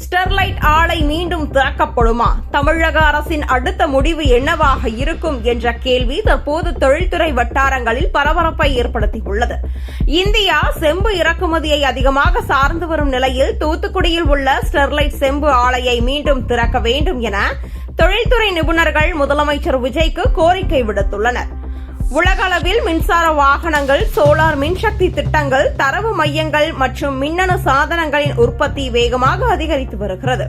Sterlite ஆலை மீண்டும் திறக்கப்படுமா? தமிழக அரசின் அடுத்த முடிவு என்னவாக இருக்கும் என்ற கேள்வி தற்போது தொழில்துறை வட்டாரங்களில் பரபரப்பை ஏற்படுத்தியுள்ளது. இந்தியா செம்பு இறக்குமதியை அதிகமாக சார்ந்து வரும் நிலையில் தூத்துக்குடியில் உள்ள ஸ்டெர்லைட் செம்பு ஆலையை மீண்டும் திறக்க வேண்டும் என தொழில்துறை நிபுணர்கள் முதலமைச்சர் விஜய்க்கு கோரிக்கை விடுத்துள்ளனர். உலகளவில் மின்சார வாகனங்கள், சோலார் மின்சக்தி திட்டங்கள், தரவு மையங்கள் மற்றும் மின்னணு சாதனங்களின் உற்பத்தி வேகமாக அதிகரித்து வருகிறது.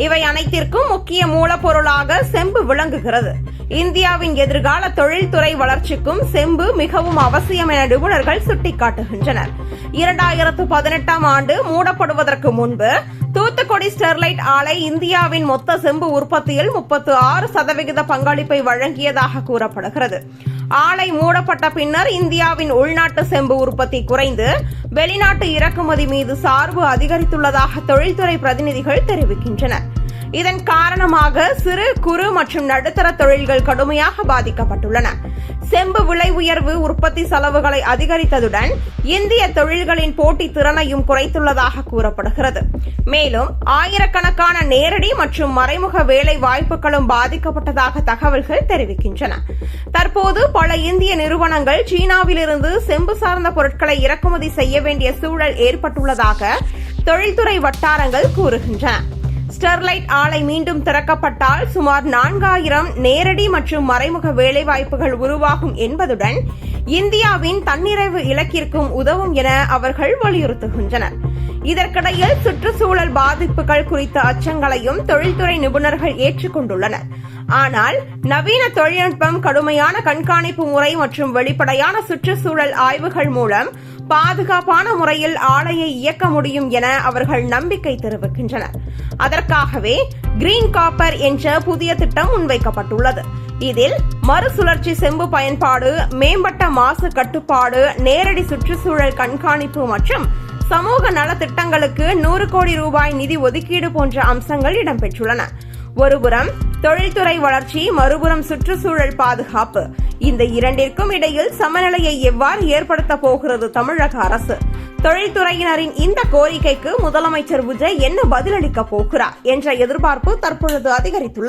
இவை அனைத்திற்கும் முக்கிய மூலப்பொருளாக செம்பு விளங்குகிறது. இந்தியாவின் எதிர்கால தொழில்துறை வளர்ச்சிக்கும் செம்பு மிகவும் அவசியம் என நிபுணர்கள் சுட்டிக்காட்டுகின்றனர். 2018ஆம் ஆண்டு மூடப்படுவதற்கு முன்பு தூத்துக்குடி ஸ்டெர்லைட் ஆலை இந்தியாவின் மொத்த செம்பு உற்பத்தியில் 36% பங்களிப்பை வழங்கியதாக கூறப்படுகிறது. ஆலை மூடப்பட்ட பின்னர் இந்தியாவின் உள்நாட்டு செம்பு உற்பத்தி குறைந்து வெளிநாட்டு இறக்குமதி மீது சார்பு அதிகரித்துள்ளதாக தொழில்துறை பிரதிநிதிகள் தெரிவிக்கின்றனர். இதன் காரணமாக சிறு, குறு மற்றும் நடுத்தர தொழில்கள் கடுமையாக பாதிக்கப்பட்டுள்ளன. செம்பு விலை உயர்வு உற்பத்தி செலவுகளை அதிகரித்ததுடன் இந்திய தொழில்களின் போட்டி திறனையும் குறைத்துள்ளதாக கூறப்படுகிறது. மேலும் ஆயிரக்கணக்கான நேரடி மற்றும் மறைமுக வேலை வாய்ப்புகளும் பாதிக்கப்பட்டதாக தகவல்கள் தெரிவிக்கின்றன. தற்போது பல இந்திய நிறுவனங்கள் சீனாவிலிருந்து செம்பு சார்ந்த பொருட்களை இறக்குமதி செய்ய வேண்டிய சூழல் ஏற்பட்டுள்ளதாக தொழில்துறை வட்டாரங்கள் கூறுகின்றன. ஸ்டெர்லைட் ஆலை மீண்டும் திறக்கப்பட்டால் சுமார் 4000 நேரடி மற்றும் மறைமுக வேலைவாய்ப்புகள் உருவாகும் என்பதுடன் இந்தியாவின் தன்னிறைவு இலக்கிற்கும் உதவும் என அவர்கள் வலியுறுத்துகின்றனர். இதற்கிடையில் சுற்றுச்சூழல் பாதிப்புகள் குறித்த அச்சங்களையும் தொழில்துறை நிபுணர்கள் ஏற்றுக்கொண்டுள்ளனர். ஆனால் நவீன தொழில்நுட்பம், கடுமையான கண்காணிப்பு முறை மற்றும் வெளிப்படையான சுற்றுச்சூழல் ஆய்வுகள் மூலம் பாதுகாப்பான முறையில் ஆலையை இயக்க முடியும் என அவர்கள் நம்பிக்கை தெரிவிக்கின்றனர். அதற்காகவே கிரீன் காப்பர் என்ற புதிய திட்டம் முன்வைக்கப்பட்டுள்ளது. இதில் மறுசுழற்சி செம்பு பயன்பாடு, மேம்பட்ட மாசு கட்டுப்பாடு, நேரடி சுற்றுச்சூழல் கண்காணிப்பு மற்றும் சமூக நலத்திட்டங்களுக்கு 100 கோடி ரூபாய் நிதி ஒதுக்கீடு போன்ற அம்சங்கள் இடம்பெற்றுள்ளன. ஒருபுறம் தொழில்துறை வளர்ச்சி, மறுபுறம் சுற்றுச்சூழல் பாதுகாப்பு. இந்த இரண்டிற்கும் இடையில் சமநிலையை எவ்வாறு ஏற்படுத்த போகிறது தமிழக அரசு? தொழில்துறையினரின் இந்த கோரிக்கைக்கு முதலமைச்சர் விஜய் என்ன பதிலளிக்க போகிறார் என்ற எதிர்பார்ப்பு தற்பொழுது அதிகரித்துள்ளது.